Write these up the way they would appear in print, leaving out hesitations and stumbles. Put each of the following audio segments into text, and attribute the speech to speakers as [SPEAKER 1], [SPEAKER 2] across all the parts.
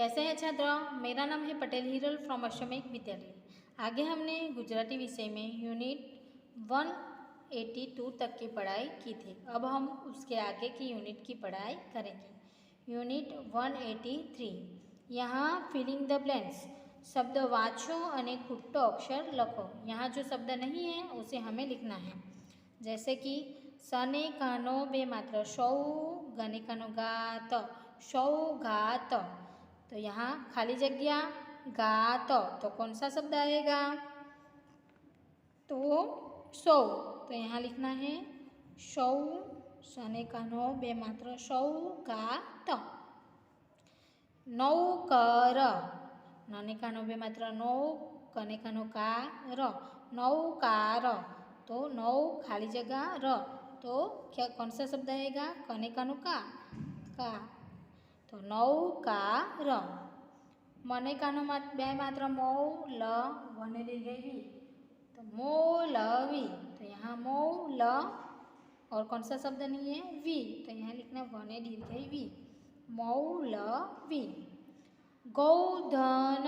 [SPEAKER 1] कैसे हैं छात्र? मेरा नाम है पटेल हिरल फ्रॉम अश्वमेघ विद्यालय। आगे हमने गुजराती विषय में यूनिट 182 तक की पढ़ाई की थी। अब हम उसके आगे की यूनिट की पढ़ाई करेंगे। यूनिट 183। यहाँ फिलिंग द ब्लैंक्स शब्द वाँचो અને ખૂટતો अक्षर लखो। यहाँ जो शब्द नहीं है उसे हमें लिखना है। जैसे कि सने कानो बे मात्र सौ, गने कानो गात, सौगात। तो यहाँ खाली जगह गात, तो कौन सा शब्द आएगा? तो सौ। तो यहाँ लिखना है सौ, सने कानो बे मात्र सौगात। नौकर, नने कानो बे मात्र नौ, कने कानो कार, नौकार। तो नौ खाली जगह र, तो क्या कौन सा शब्द आएगा? कने कानो का। तो नौकार। मने कानो बे मात्र मौ ल, वने दीर्घई वी, तो मौलवी। तो यहाँ मौल और कौन सा शब्द नहीं है? वी, तो यहाँ लिखना वने दीर्घई वी, मौलवी। गौधन,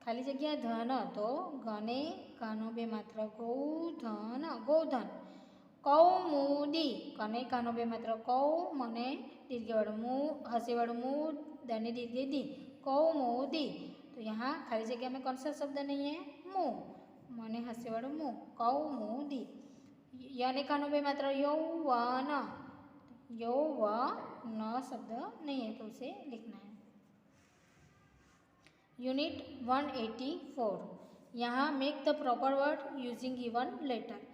[SPEAKER 1] खाली जगह धन, तो गने कानो बे मात्र गौधन, गौधन। कौमुदी, कने कानो बे मात्र कौ, मने दीर्घवाળું मु, हंसीवाળું मु, दने दीर्घ दी, कौमुदी। तो यहाँ खाली जगह में कौन सा शब्द नहीं है? मु, मने हंसीवाળું मु, कौमुदी। यने कानो बे मात्र यौवन, यौवन शब्द नहीं है, तो उसे लिखना है। यूनिट 184। यहाँ make the proper word using given letter.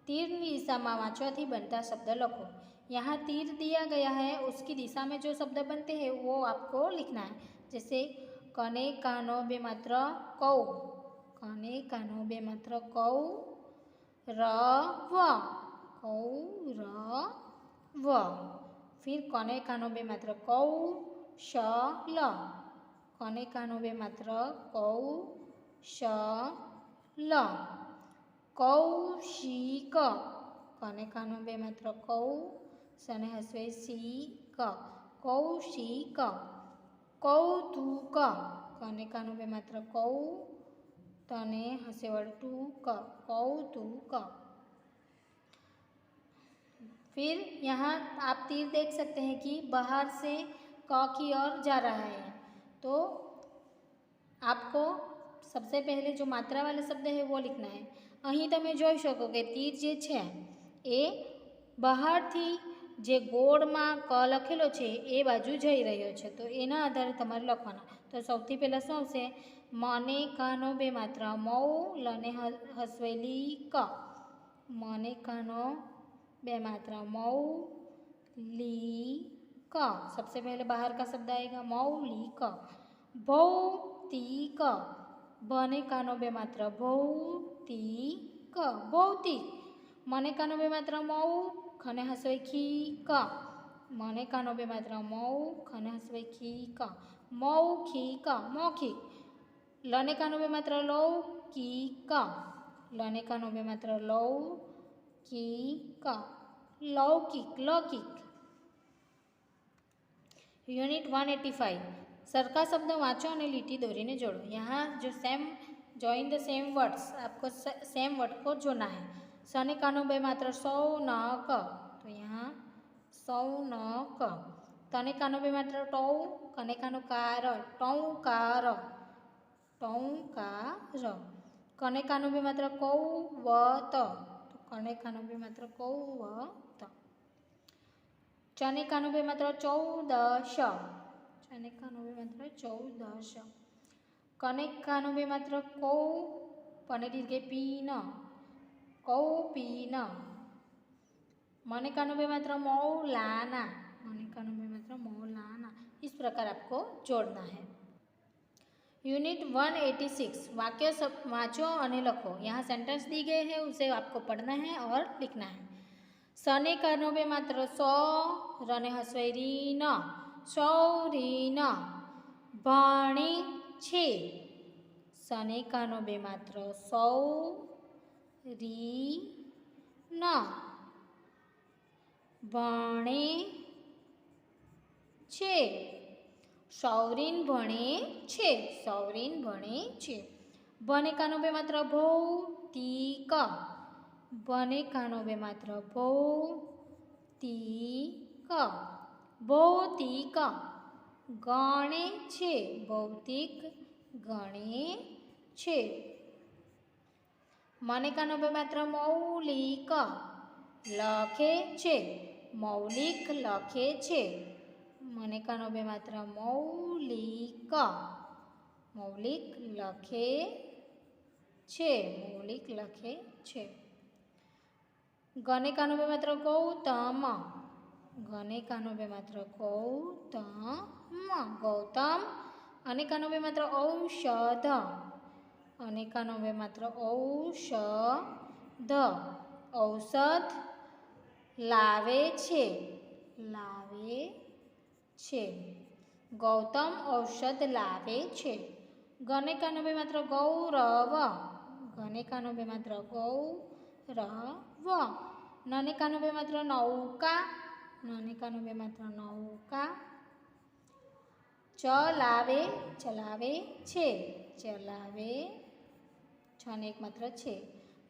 [SPEAKER 1] तीर दिशा में वाँचवाथी बनता शब्द लखो। यहाँ तीर दिया गया है, उसकी दिशा में जो शब्द बनते हैं वो आपको लिखना है। जैसे कने कानो बे मात्र कौ, कने कानो बे मात्र कौ रव, कौरव। फिर कने कानो बे मात्र कौशल, कने कानो बे मात्र कौशल। कौशिक, कने कानो बे मात्र कौ, सने हस्वे शीक, कौशिक। कौतुक, कने कानो बे मात्र कौ, तने हसेवाळું टूक, कौतुक। फिर यहाँ आप तीर देख सकते हैं कि बाहर से क की ओर जा रहा है। तो आपको सबसे पहले जो मात्रा वाले शब्द है वो लिखना है। અહીં તમે જોઈ શકો કે તીર જે છે એ બહારથી જે ગોળમાં ક લખેલો છે એ બાજુ જઈ રહ્યો છે, તો એના આધારે તમારે લખવાના। તો સૌથી પહેલાં શું આવશે? મને કાનો બે માત્રા મૌ, લને હસવેલી ક, મને કાનો बे मात्रा मौ ली क। सबसे पहले बाहर का शब्द आएगा मौलिक। भौतिक, बने कानो बे मात्रा भौतिक, भौतिक। मने कानो बे मात्रा मौ, खने हसवे खी क, मने कानो बे मात्रा मौ, खने हसवे खी क, मौखिक, मौखिक। लने कानो बे मात्रा लौकिक, लने कानो बे मात्रा लौ की का, लौकिक, लौकिक। यूनिट 185। सरखा शब्द वाँचो और લીટી દોરીને जोड़ो। यहाँ जो same join the same words, आपको सेम वर्ड को जोड़ना है। सने कानो बे मात्र सौ न क, तो यहाँ सौ न क। तने कानो बे मात्र टौ, कने कानो कार, टौ कार, टौ कार। कने कानो बे मात्र कौ व त, कने कानो बे मात्र कौवत। चने कानो बे मात्र चौदश, चने कानो बे मात्र चौदश। कने कानो बे मात्र कौ, पने दीर्घ पीन, कौपीन। मने कानो बे मात्र मौलाना, मने कानो बे मात्र मौलाना। इस प्रकार आपको जोड़ना है। यूनिट 186। वाक्य सब वाँचो और लखो। यहाँ सेंटेंस दी गए हैं, उसे आपको पढ़ना है और लिखना है। सने कानो बे मात्र सौ, रने हस्वे रीन, सौरीन। भणे छे, सने कानो बे मात्र सौ रीन, भणे छे। સૌરીન ભણે છે, સૌરીન ભણે છે. ભને કાનો બે માત્ર ભૌતિક, ભને કાનો બે માત્ર ભૌતિક, ભૌતિક. ગણે છે, ભૌતિક ગણે છે. મને કાનો બે માત્ર મૌલિક, લખે છે, મૌલિક લખે છે. મને કાનો બે માત્ર મૌલિક, મૌલિક લખે છે, મૌલિક લખે છે. ગને કાનો બે માત્ર ગૌતમ, ગને કાનો બે માત્ર ગૌતમ, ગૌતમ. અને કાનો બે માત્ર ઔષધ, અને કાનો બે માત્ર ઔષધ, ઔષધ લાવે છે, લાવે છે. ગૌતમ ઔષધ લાવે છે. ગને કાનો બે માત્ર ગૌરવ, ગને કાનો બે માત્ર ગૌરવ. નને કાનો બે માત્ર નૌકા, નને કાનો બે માત્ર નૌકા. ચલાવે, ચલાવે છે, ચલાવે, છને એક માત્ર છે.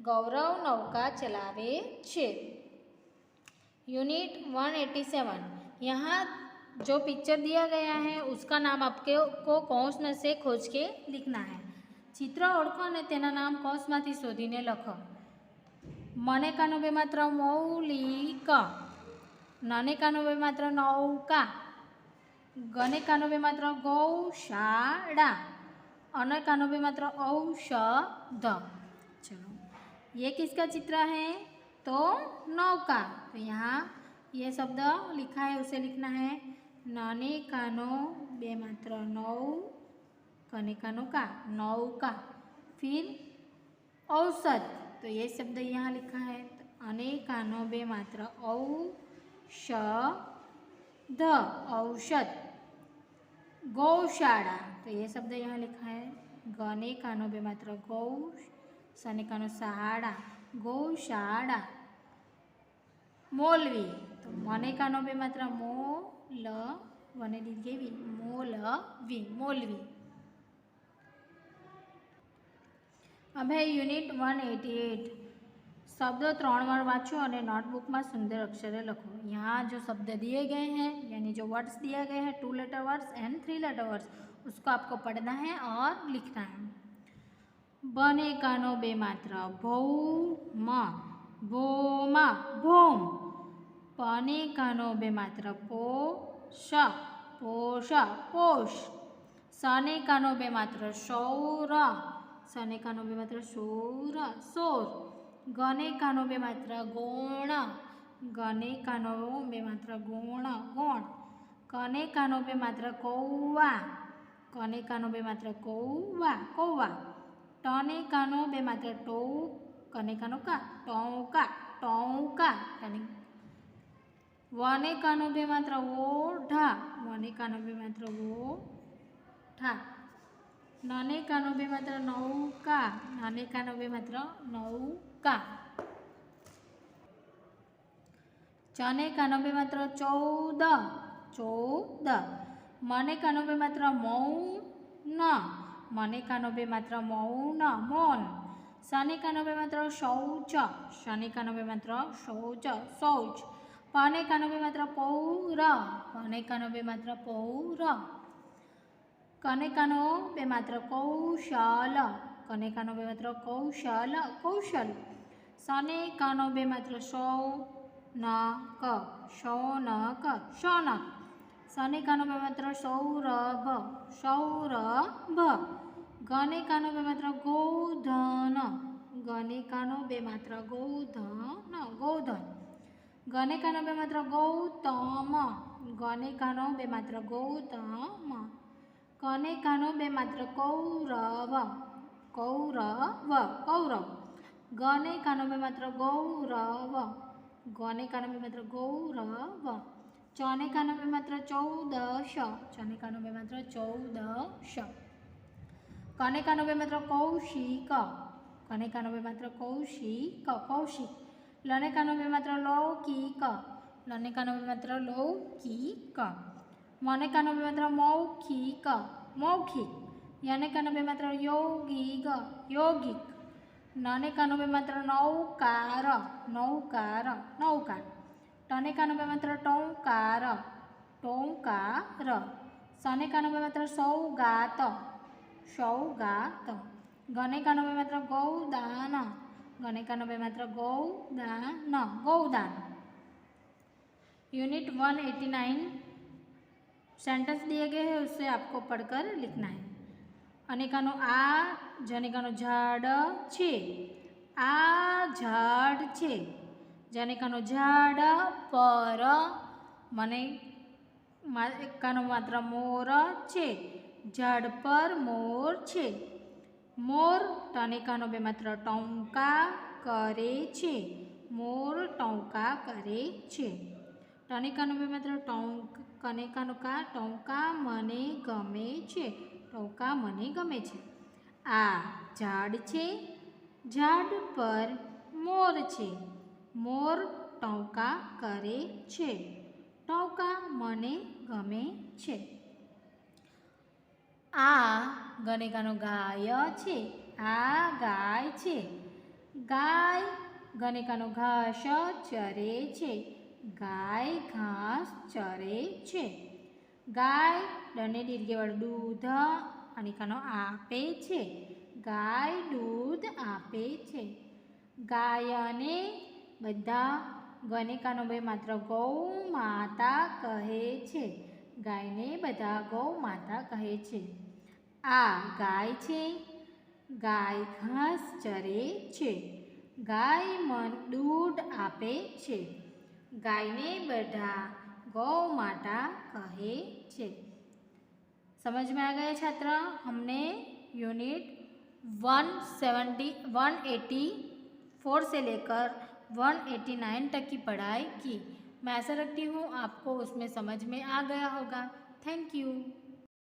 [SPEAKER 1] गौरव नौका चलावे छे। यूनिट 187 यहाँ जो पिक्चर दिया गया है उसका नाम आपको कौंस में से खोज के लिखना है। चित्र ओळखो ने तेना नाम कौंस मांथी शोधीने लखो। मने कानो बे मात्र मौलिक, नने कानो बे मात्र नौका, गने कानो बे मात्र गौशाला, अने कानो बे मात्र औषध। चलो ये किसका चित्र है? तो नौका। तो यहाँ ये शब्द लिखा है उसे लिखना है नाने कानो बे मात्र नौ, कने कानो का नौका। फिर औषध, तो ये शब्द यहाँ लिखा है अने कानो बे मात्र औषध, औषध। गौशाला, तो ये शब्द यहाँ लिखा है गने कानो बे मात्र गौ, सने कानो शाला, गौशाला। मौलवी, तो मने कानो बे मात्र मोल, वने दीर्घवी मोलवी, मौलवी। अब है यूनिट 188 शब्द 3 बार वाँचो और नोटबुक में सुंदर अक्षरे लखो। यहाँ जो शब्द दिए गए हैं यानी जो वर्ड्स दिए गए हैं 2 letter words and 3 letter words, उसको आपको पढ़ना है और लिखना है। बने कानो बे मात्र भौम, भौम, भौम। पने कानो बे मात्र पोष, पोष, पोष। सने कानो बे मात्र सौर, सने कानो बे मात्र सौर, सौर। गने कानो बे मात्र गौण, गने कानो बे मात्र गौण, गौण। कने कानो बे मात्र कौवा, कने कानो बे मात्र कौवा, कौवा। टने कानो बे मात्र टो, कने कानो का टौका, टौका। वने कानो बे मात्र ओढ़ा, वने कानो बे मात्र ओढ़ा। नने कानो बे मात्र नौका, नने कानो बे मात्र नौका। चने कानो बे मात्र 14, 14। मने कानो बे मात्र मौन, मने कानो बे मात्र मौन, मौन। सने कानो बे मात्र शौच, शने कानो बे मात्र शौच, शौच। पने कानो बे मात्र पौर, पने कानो बे मात्र पौर। कने कानो बे मात्र कौशल, कने कानो बे मात्र कौशल, कौशल। सने कानो बे मात्र शौनक, शौनक, शौनक। सने कानो बे मात्र सौरभ, सौरभ। गने कानो बे मात्र गोधन, गने कानो बे मात्र गोधन, गोधन। गने कानो बे मात्र गौतम, गने कानो बे मात्र गौतम। कने कानो बे मात्र कौरव, कौरव, कौरव। गने कानो बे मात्र गौरव, गने कानो बे मात्र गौरव। चने कानो बे मात्र 14, चने कानो बे मात्र 14। कने कानो बे मात्र कौशिक, कने कानो बे मात्र कौशिक, कौशिक। लने कानो बे मात्र लौकिक, लने कानो बे मात्र लौकिक। मने का नो बेमात्र मौखिक मौखिक, यने का नो बेमात्र यौगिक यौगिक, नने का नो बेमात्र नौकार नौकार नौकार, टने का नो बेमात्र टौकार टौकार, सने का नो बेमात्र सौगात सौगात, गने का नो बेमात्र गौदान गने का नो बेमात्र गौदान गौदान। यूनिट 189 सेंटेंस दिए गए हैं, उससे आपको पढ़कर लिखना है। अनेकानो आ जनेकानो झाड़ छे, आ झाड़ छे, जनेकानो झाड़ पर मने एकानो मात्र मोर छे, झाड़ पर मोर छे, मोर टनेकानो बेमात्र टौका करे छे, मोर टौका करे छे, टनेकानो बेमात्र टौक कनेकानो का टौका मने गमे छे, टौका मने गमे छे। आ झाड़ छे, झाड़ पर मोर छे, मोर टौका करे छे, टौका मने गमे छे। आ गनेकानो गाय छे, आ गाय छे, गाय गनेकानो घास चरे छे, गाय घास चरे छे, गाय डने दीर्घेवाळुं दूध अनेकानो आपे छे, गाय दूध आपे छे, गायने बधा गनेकानो बे मात्र गौ माता कहे छे, गायने बधा गौ माता कहे छे। आ गाय छे, गाय घास चरे छे, गाय दूध आपे छे, गायने बधा गौ माता कहे छे। समझ में आ गया छात्र? हमने यूनिट 184 से लेकर 189 तक की पढ़ाई की। मैं आशा रखती हूँ आपको उसमें समझ में आ गया होगा। Thank you.